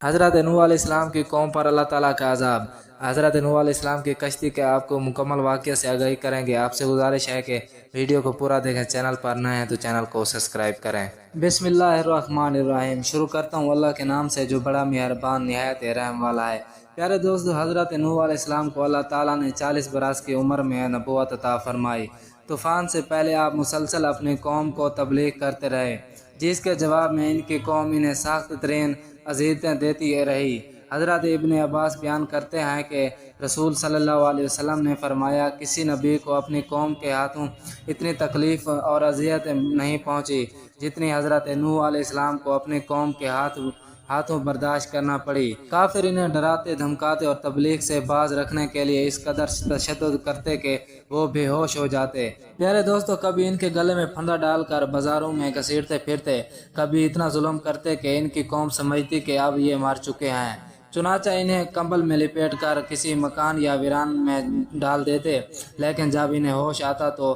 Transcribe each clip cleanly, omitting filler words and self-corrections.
حضرت نوح علیہ السلام کی قوم پر اللہ تعالیٰ کا عذاب۔ حضرت نوح علیہ السلام کی کشتی کے آپ کو مکمل واقعہ سے آگاہی کریں گے۔ آپ سے گزارش ہے کہ ویڈیو کو پورا دیکھیں، چینل پر نئے ہیں تو چینل کو سبسکرائب کریں۔ بسم اللہ الرحمن الرحیم۔ شروع کرتا ہوں اللہ کے نام سے جو بڑا مہربان نہایت رحم والا ہے۔ پیارے دوستو، حضرت نوح علیہ السلام کو اللہ تعالیٰ نے 40 برس کی عمر میں نبوت عطا فرمائی۔ طوفان سے پہلے آپ مسلسل اپنی قوم کو تبلیغ کرتے رہے، جس کے جواب میں ان کی قوم انہیں سخت ترین اذیتیں دیتی رہی۔ حضرت ابن عباس بیان کرتے ہیں کہ رسول صلی اللہ علیہ وسلم نے فرمایا، کسی نبی کو اپنی قوم کے ہاتھوں اتنی تکلیف اور اذیت نہیں پہنچی جتنی حضرت نوح علیہ السلام کو اپنی قوم کے ہاتھوں برداشت کرنا پڑی۔ کافر انہیں ڈراتے دھمکاتے اور تبلیغ سے باز رکھنے کے لیے اس قدر تشدد کرتے کہ وہ بے ہوش ہو جاتے۔ پیارے دوستو، کبھی ان کے گلے میں پھندا ڈال کر بازاروں میں گھسیٹتے پھرتے، کبھی اتنا ظلم کرتے کہ ان کی قوم سمجھتی کہ اب یہ مر چکے ہیں۔ چنانچہ انہیں کمبل میں لپیٹ کر کسی مکان یا ویران میں ڈال دیتے، لیکن جب انہیں ہوش آتا تو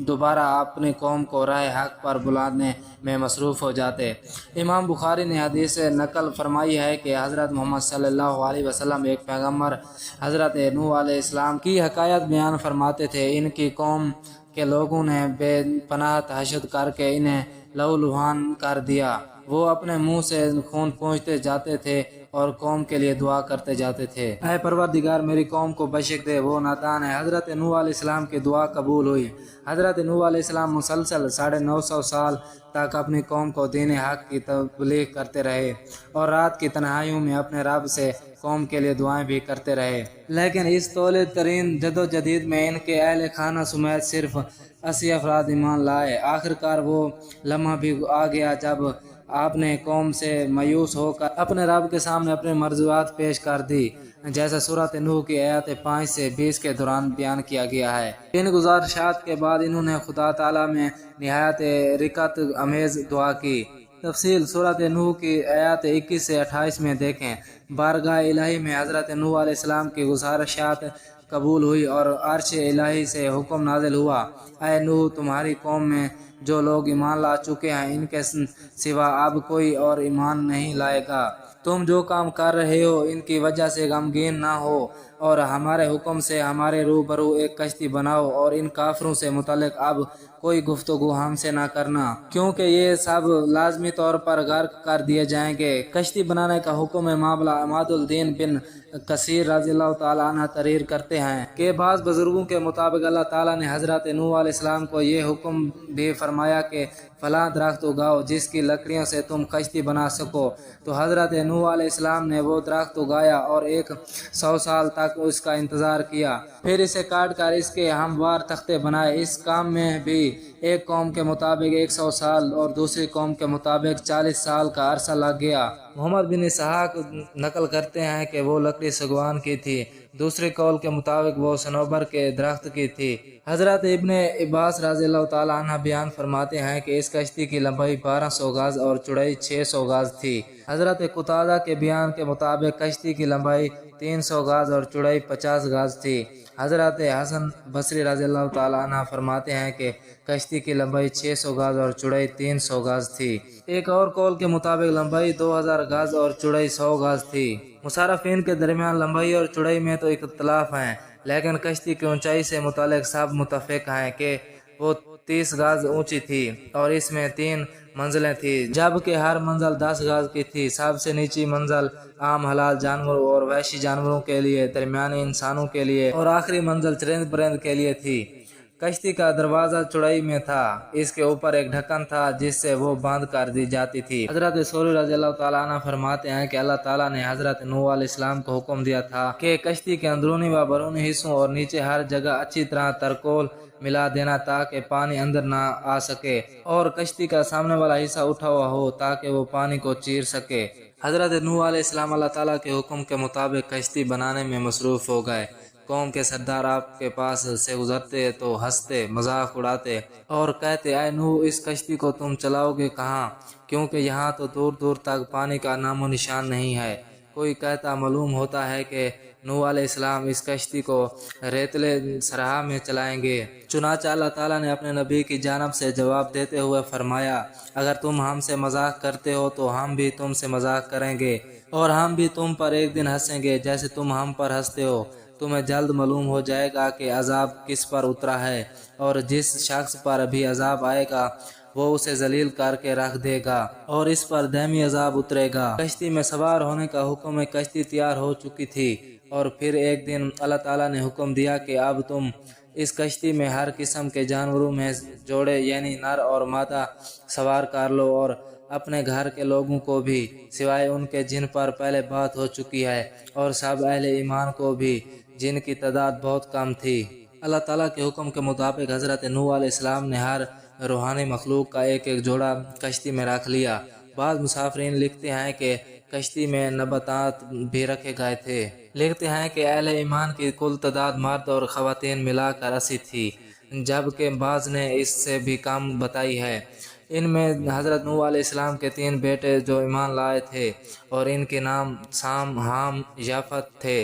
دوبارہ اپنی قوم کو راہ حق پر بلانے میں مصروف ہو جاتے۔ امام بخاری نے حدیث نقل فرمائی ہے کہ حضرت محمد صلی اللہ علیہ وسلم ایک پیغمبر حضرت نوح علیہ السلام کی حکایت بیان فرماتے تھے۔ ان کی قوم کے لوگوں نے بے پناہ تحشد کر کے انہیں لہولہان کر دیا۔ وہ اپنے منہ سے خون پونچھتے جاتے تھے اور قوم کے لیے دعا کرتے جاتے تھے، اے پروردگار میری قوم کو بخش دے، وہ نادان ہے۔ حضرت نوح علیہ السلام کی دعا قبول ہوئی۔ حضرت نوح علیہ السلام مسلسل 950 سال تک اپنی قوم کو دین حق کی تبلیغ کرتے رہے اور رات کی تنہائیوں میں اپنے رب سے قوم کے لیے دعائیں بھی کرتے رہے۔ لیکن اس طویل ترین جدوجہد میں ان کے اہل خانہ سمیت صرف 80 افراد ایمان لائے۔ آخرکار وہ لمحہ بھی آ گیا جب آپ نے قوم سے مایوس ہو کر اپنے رب کے سامنے اپنی مرضیات پیش کر دی، جیسا سورۃ نوح کی آیات 5 سے 20 کے دوران بیان کیا گیا ہے۔ ان گزارشات کے بعد انہوں نے خدا تعالیٰ میں نہایت رقت امیز دعا کی۔ تفصیل سورۃ نوح کی آیات 21 سے 28 میں دیکھیں۔ بارگاہ الہی میں حضرت نوح علیہ السلام کی گزارشات قبول ہوئی اور عرش الہی سے حکم نازل ہوا، اے نوح، تمہاری قوم میں جو لوگ ایمان لا چکے ہیں ان کے سوا اب کوئی اور ایمان نہیں لائے گا۔ تم جو کام کر رہے ہو ان کی وجہ سے غمگین نہ ہو اور ہمارے حکم سے ہمارے روبرو ایک کشتی بناؤ، اور ان کافروں سے متعلق اب کوئی گفتگو ہم سے نہ کرنا، کیونکہ یہ سب لازمی طور پر غرق کر دیے جائیں گے۔ کشتی بنانے کا حکم معاملہ عماد الدین بن کثیر رضی اللہ تعالیٰ عنہ تحریر کرتے ہیں کہ بعض بزرگوں کے مطابق اللہ تعالیٰ نے حضرت نوح علیہ السلام کو یہ حکم بھی فرمایا کہ فلاں درخت اگاؤ جس کی لکڑیوں سے تم کشتی بنا سکو، تو حضرت نوح علیہ السلام نے وہ درخت اگایا اور 100 سال تک اس کا انتظار کیا، پھر اسے کاٹ کر اس کے ہموار تختے بنائے۔ اس کام میں بھی ایک قوم کے مطابق 100 سال اور دوسری قوم کے مطابق 40 سال کا عرصہ لگ گیا۔ محمد بن اسحاق نقل کرتے ہیں کہ وہ لکڑی سگوان کی تھی، دوسری قول کے مطابق وہ صنوبر کے درخت کی تھی۔ حضرت ابن عباس رضی اللہ تعالیٰ عنہ بیان فرماتے ہیں کہ اس کشتی کی لمبائی 1200 گز اور چوڑائی 600 گز تھی۔ حضرت قتادہ کے بیان کے مطابق کشتی کی لمبائی 300 گز اور چوڑائی 50 گز تھی۔ حضرت حسن بصری رضی اللہ تعالیٰ عنہ فرماتے ہیں کہ کشتی کی لمبائی 600 گز اور چوڑائی 300 گز تھی۔ ایک اور قول کے مطابق لمبائی 2000 گز اور چوڑائی 100 گز تھی۔ مصرفین کے درمیان لمبائی اور چوڑائی میں تو اختلاف ہیں، لیکن کشتی کی اونچائی سے متعلق سب متفق ہیں کہ وہ 30 گز اونچی تھی اور اس میں 3 منزلیں تھیں، جبکہ ہر منزل 10 گز کی تھی۔ سب سے نیچی منزل عام حلال جانوروں اور وحشی جانوروں کے لیے، درمیانی انسانوں کے لیے اور آخری منزل چرند پرند کے لیے تھی۔ کشتی کا دروازہ چوڑائی میں تھا، اس کے اوپر ایک ڈھکن تھا جس سے وہ بند کر دی جاتی تھی۔ حضرت سوری رضی اللہ تعالیٰ عنہ فرماتے ہیں کہ اللہ تعالیٰ نے حضرت نوح علیہ السلام کو حکم دیا تھا کہ کشتی کے اندرونی و بیرونی حصوں اور نیچے ہر جگہ اچھی طرح ترکول ملا دینا تاکہ پانی اندر نہ آ سکے، اور کشتی کا سامنے والا حصہ اٹھا ہوا ہو تاکہ وہ پانی کو چیر سکے۔ حضرت نوح علیہ السلام اللہ تعالیٰ کے حکم کے مطابق کشتی بنانے میں مصروف ہو گئے۔ قوم کے سردار آپ کے پاس سے گزرتے تو ہنستے، مذاق اڑاتے اور کہتے، اے نوح، اس کشتی کو تم چلاؤ گے کہاں، کیونکہ یہاں تو دور دور تک پانی کا نام و نشان نہیں ہے۔ کوئی کہتا معلوم ہوتا ہے کہ نوح علیہ السلام اس کشتی کو ریتلے صحرا میں چلائیں گے۔ چنانچہ اللہ تعالیٰ نے اپنے نبی کی جانب سے جواب دیتے ہوئے فرمایا، اگر تم ہم سے مذاق کرتے ہو تو ہم بھی تم سے مذاق کریں گے، اور ہم بھی تم پر ایک دن ہنسیں گے جیسے تم ہم پر ہنستے ہو۔ تمہیں جلد معلوم ہو جائے گا کہ عذاب کس پر اترا ہے، اور جس شخص پر بھی عذاب آئے گا وہ اسے ذلیل کر کے رکھ دے گا، اور اس پر دائمی عذاب اترے گا۔ کشتی میں سوار ہونے کا حکم ہے۔ کشتی تیار ہو چکی تھی، اور پھر ایک دن اللہ تعالیٰ نے حکم دیا کہ اب تم اس کشتی میں ہر قسم کے جانوروں میں جوڑے یعنی نر اور مادہ سوار کر لو، اور اپنے گھر کے لوگوں کو بھی سوائے ان کے جن پر پہلے بات ہو چکی ہے، اور سب اہل ایمان کو بھی جن کی تعداد بہت کم تھی۔ اللہ تعالیٰ کے حکم کے مطابق حضرت نوح علیہ السلام نے ہر روحانی مخلوق کا ایک ایک جوڑا کشتی میں رکھ لیا۔ بعض مسافرین لکھتے ہیں کہ کشتی میں نباتات بھی رکھے گئے تھے۔ لکھتے ہیں کہ اہل ایمان کی کل تعداد مرد اور خواتین ملا کر 80 تھی، جبکہ بعض نے اس سے بھی کم بتائی ہے۔ ان میں حضرت نوح علیہ السلام کے 3 بیٹے جو ایمان لائے تھے، اور ان کے نام سام، حام، یافت تھے۔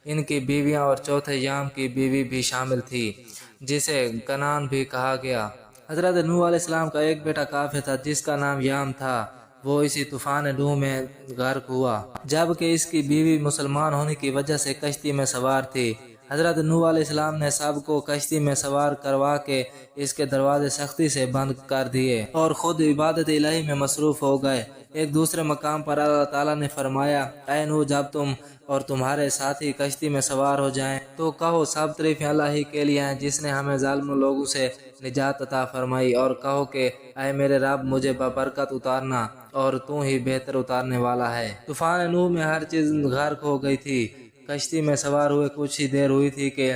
ان کی بیویاں اور چوتھے یام کی بیوی بھی شامل تھی، جسے کنعان بھی کہا گیا۔ حضرت نوح علیہ السلام کا ایک بیٹا کافر تھا جس کا نام یام تھا، وہ اسی طوفان نوح میں غرق ہوا، جبکہ اس کی بیوی مسلمان ہونے کی وجہ سے کشتی میں سوار تھی۔ حضرت نوح علیہ السلام نے سب کو کشتی میں سوار کروا کے اس کے دروازے سختی سے بند کر دیے، اور خود عبادت الہی میں مصروف ہو گئے۔ ایک دوسرے مقام پر اللہ تعالیٰ نے فرمایا، اے نوح، جب تم اور تمہارے ساتھی کشتی میں سوار ہو جائیں تو کہو سب تعریفیں اللہ ہی کے لیے ہیں جس نے ہمیں ظالم لوگوں سے نجات عطا فرمائی، اور کہو کہ اے میرے رب، مجھے ببرکت اتارنا، اور تو ہی بہتر اتارنے والا ہے۔ طوفان نوح میں ہر چیز غرق ہو گئی تھی۔ کشتی میں سوار ہوئے کچھ ہی دیر ہوئی تھی کہ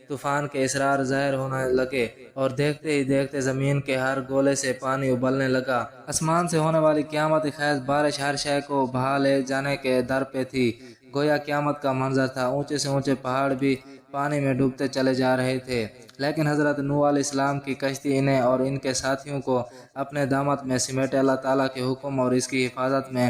طوفان کے اسرار ظاہر ہونے لگے، اور دیکھتے ہی دیکھتے زمین کے ہر گولے سے پانی ابلنے لگا۔ آسمان سے ہونے والی قیامت خیز بارش ہر شے کو بہا لے جانے کے در پہ تھی، گویا قیامت کا منظر تھا۔ اونچے سے اونچے پہاڑ بھی پانی میں ڈوبتے چلے جا رہے تھے، لیکن حضرت نوح علیہ السلام کی کشتی انہیں اور ان کے ساتھیوں کو اپنے دامت میں سمیٹے اللہ تعالیٰ کے حکم اور اس کی حفاظت میں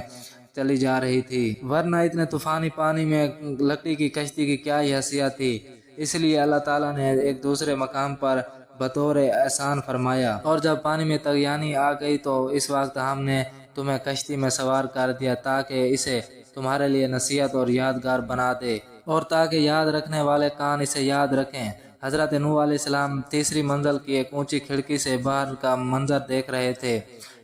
چلی جا رہی تھی، ورنہ اتنے طوفانی پانی میں لکڑی کی کشتی کی کیا ہی حیثیت تھی۔ اس لیے اللہ تعالیٰ نے ایک دوسرے مقام پر بطور احسان فرمایا، اور جب پانی میں طغیانی آ گئی تو اس وقت ہم نے تمہیں کشتی میں سوار کر دیا تاکہ اسے تمہارے لیے نصیحت اور یادگار بنا دے، اور تاکہ یاد رکھنے والے کان اسے یاد رکھیں۔ حضرت نوح علیہ السلام تیسری منزل کی ایک اونچی کھڑکی سے باہر کا منظر دیکھ رہے تھے۔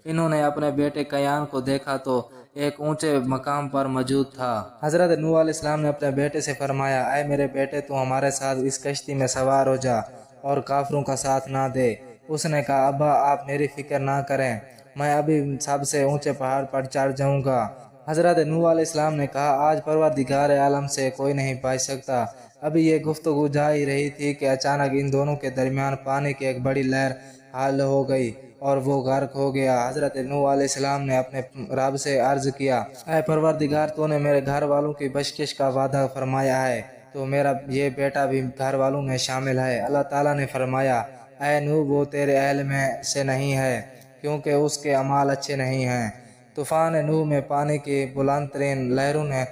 انہوں نے اپنے بیٹے کیان کو دیکھا تو ایک اونچے مقام پر موجود تھا۔ حضرت نوح علیہ السلام نے اپنے بیٹے سے فرمایا، اے میرے بیٹے، تو ہمارے ساتھ اس کشتی میں سوار ہو جا اور کافروں کا ساتھ نہ دے۔ اس نے کہا، ابا، آپ میری فکر نہ کریں، میں ابھی سب سے اونچے پہاڑ پر چڑھ جاؤں گا۔ حضرت نوح علیہ السلام نے کہا، آج پروردگار عالم سے کوئی نہیں بچ سکتا۔ ابھی یہ گفتگو جا ہی رہی تھی کہ اچانک ان دونوں کے درمیان پانی کی ایک بڑی لہر حل ہو گئی اور وہ غرق ہو گیا۔ حضرت نوح علیہ السلام نے اپنے رب سے عرض کیا، اے پروردگار، تو نے میرے گھر والوں کی بخشش کا وعدہ فرمایا ہے، تو میرا یہ بیٹا بھی گھر والوں میں شامل ہے۔ اللہ تعالیٰ نے فرمایا، اے نوح، وہ تیرے اہل میں سے نہیں ہے کیونکہ اس کے اعمال اچھے نہیں ہیں۔ طوفان نوح میں پانی کی بلند ترین لہروں نے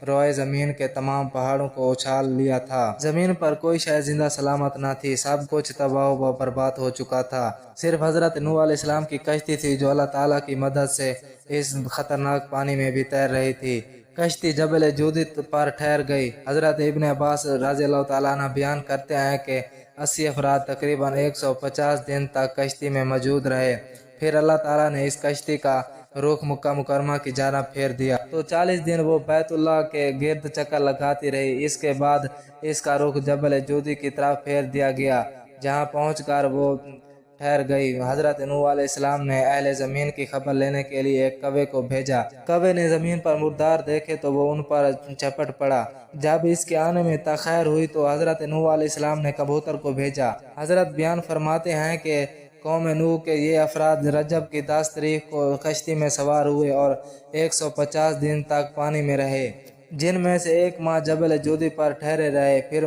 روئے زمین کے تمام پہاڑوں کو اچھال لیا تھا۔ زمین پر کوئی شے زندہ سلامت نہ تھی، سب کچھ تباہ و برباد ہو چکا تھا۔ صرف حضرت نوح علیہ السلام کی کشتی تھی جو اللہ تعالیٰ کی مدد سے اس خطرناک پانی میں بھی تیر رہی تھی۔ کشتی جبل جودی پر ٹھہر گئی۔ حضرت ابن عباس رضی اللہ تعالیٰ عنہ بیان کرتے ہیں کہ 80 افراد تقریباً 150 دن تک کشتی میں موجود رہے۔ پھر اللہ تعالیٰ نے اس کشتی کا رخ مکہ مکرمہ کی جانب پھیر دیا تو 40 دن وہ بیت اللہ کے گرد چکر لگاتی رہی۔ اس کے بعد اس کا رخ جبل جودی کی طرف پھیر دیا گیا، جہاں پہنچ کر وہ ٹھہر گئی۔ حضرت نوح علیہ السلام نے اہل زمین کی خبر لینے کے لیے ایک کوے کو بھیجا۔ کوے نے زمین پر مردار دیکھے تو وہ ان پر چپٹ پڑا۔ جب اس کے آنے میں تاخیر ہوئی تو حضرت نوح علیہ السلام نے کبوتر کو بھیجا۔ حضرت بیان فرماتے ہیں کہ قوم نوح کے یہ افراد رجب کی 10 تاریخ کو کشتی میں سوار ہوئے اور 150 دن تک پانی میں رہے، جن میں سے ایک ماہ جبل جودی پر ٹھہرے رہے۔ پھر